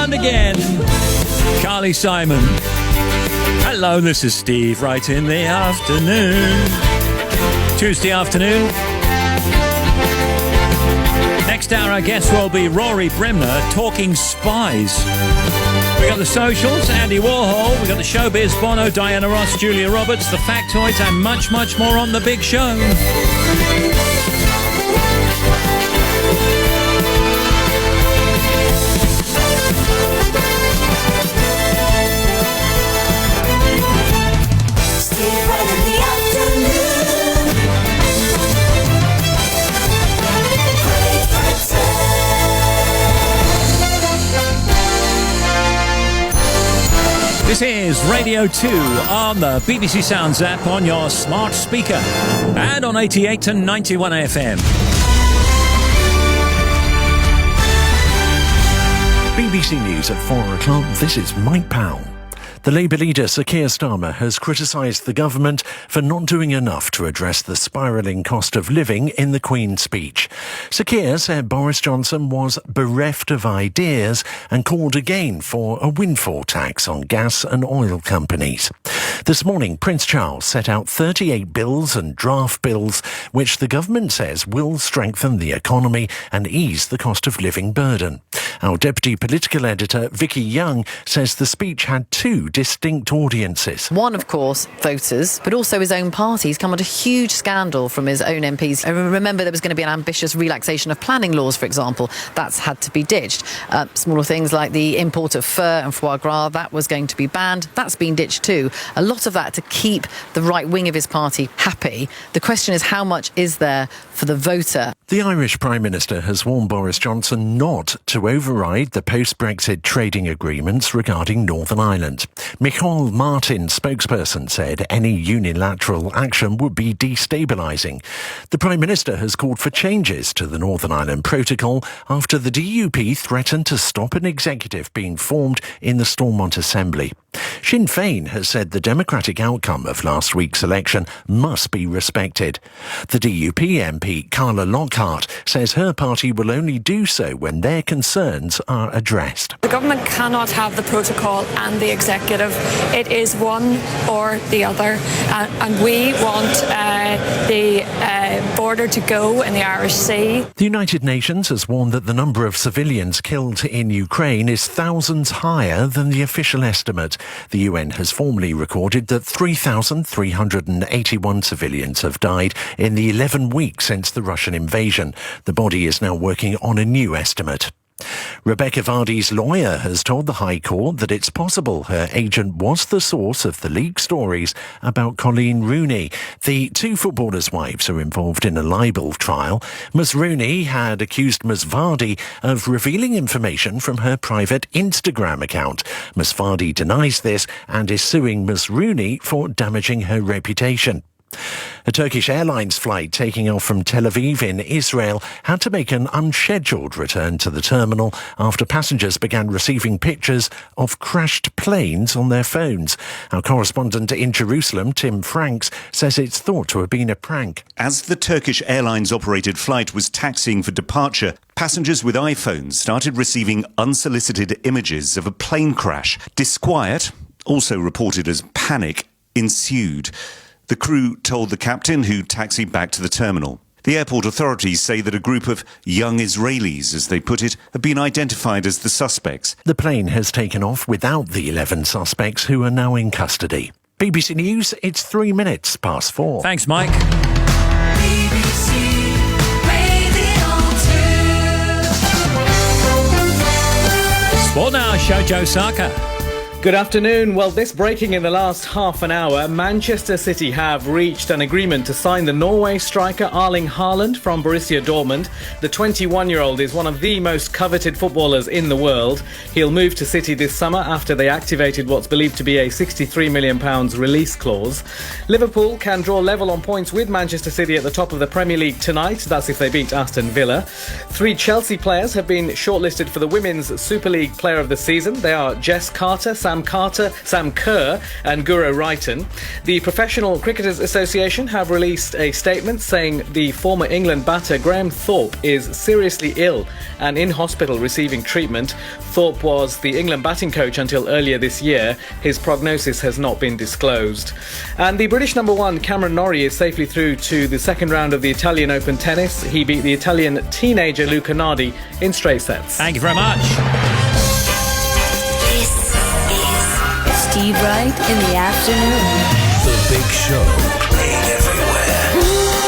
around again. Carly Simon. Hello, this is Steve, right in the afternoon. Tuesday afternoon. Next hour, our guest will be Rory Bremner, talking spies. We got the socials, Andy Warhol. We got the showbiz, Bono, Diana Ross, Julia Roberts, the factoids, and much, much more on the big show. This is Radio 2 on the BBC Sounds app on your smart speaker and on 88 to 91 FM. BBC News at 4 o'clock. This is Mike Powell. The Labour leader, Sir Keir Starmer, has criticised the government for not doing enough to address the spiralling cost of living in the Queen's speech. Sir Keir said Boris Johnson was bereft of ideas and called again for a windfall tax on gas and oil companies. This morning, Prince Charles set out 38 bills and draft bills which the government says will strengthen the economy and ease the cost of living burden. Our deputy political editor, Vicky Young, says the speech had two distinct audiences. One, of course, voters, but also his own party. He's come under huge scandal from his own MPs. I remember there was going to be an ambitious relaxation of planning laws, for example. That's had to be ditched. Smaller things like the import of fur and foie gras, that was going to be banned. That's been ditched too. A lot of that to keep the right wing of his party happy. The question is, how much is there for the voter? The Irish Prime Minister has warned Boris Johnson not to override the post-Brexit trading agreements regarding Northern Ireland. Micheál Martin, spokesperson, said any unilateral action would be destabilising. The Prime Minister has called for changes to the Northern Ireland Protocol after the DUP threatened to stop an executive being formed in the Stormont Assembly. Sinn Féin has said the democratic outcome of last week's election must be respected. The DUP MP Carla Lockhart says her party will only do so when their concerns are addressed. The government cannot have the protocol and the executive. It is one or the other. And we want the border to go in the Irish Sea. The United Nations has warned that the number of civilians killed in Ukraine is thousands higher than the official estimate. The UN has formally recorded that 3,381 civilians have died in the 11 weeks since the Russian invasion. The body is now working on a new estimate. Rebecca Vardy's lawyer has told the High Court that it's possible her agent was the source of the leaked stories about Colleen Rooney. The two footballers' wives are involved in a libel trial. Ms Rooney had accused Ms Vardy of revealing information from her private Instagram account. Ms Vardy denies this and is suing Ms Rooney for damaging her reputation. A Turkish Airlines flight taking off from Tel Aviv in Israel had to make an unscheduled return to the terminal after passengers began receiving pictures of crashed planes on their phones. Our correspondent in Jerusalem, Tim Franks, says it's thought to have been a prank. As the Turkish Airlines-operated flight was taxiing for departure, passengers with iPhones started receiving unsolicited images of a plane crash. Disquiet, also reported as panic, ensued. The crew told the captain, who taxied back to the terminal. The airport authorities say that a group of young Israelis, as they put it, have been identified as the suspects. The plane has taken off without the 11 suspects who are now in custody. BBC News, it's 3 minutes past 4. Thanks, Mike. BBC Radio 2. Sport now, Shojo Saka. Good afternoon. Well, this breaking in the last half an hour. Manchester City have reached an agreement to sign the Norway striker Erling Haaland from Borussia Dortmund. The 21-year-old is one of the most coveted footballers in the world. He'll move to City this summer after they activated what's believed to be a £63 million release clause. Liverpool can draw level on points with Manchester City at the top of the Premier League tonight. That's if they beat Aston Villa. 3 Chelsea players have been shortlisted for the Women's Super League Player of the Season. They are Jess Carter, Sam Sam Kerr and Guro Wrighton. The Professional Cricketers Association have released a statement saying the former England batter Graham Thorpe is seriously ill and in hospital receiving treatment. Thorpe was the England batting coach until earlier this year. His prognosis has not been disclosed. And the British number one Cameron Norrie is safely through to the second round of the Italian Open tennis. He beat the Italian teenager Luca Nardi in straight sets. Thank you very much. This is Steve Wright in the afternoon. The Big Show, playing everywhere.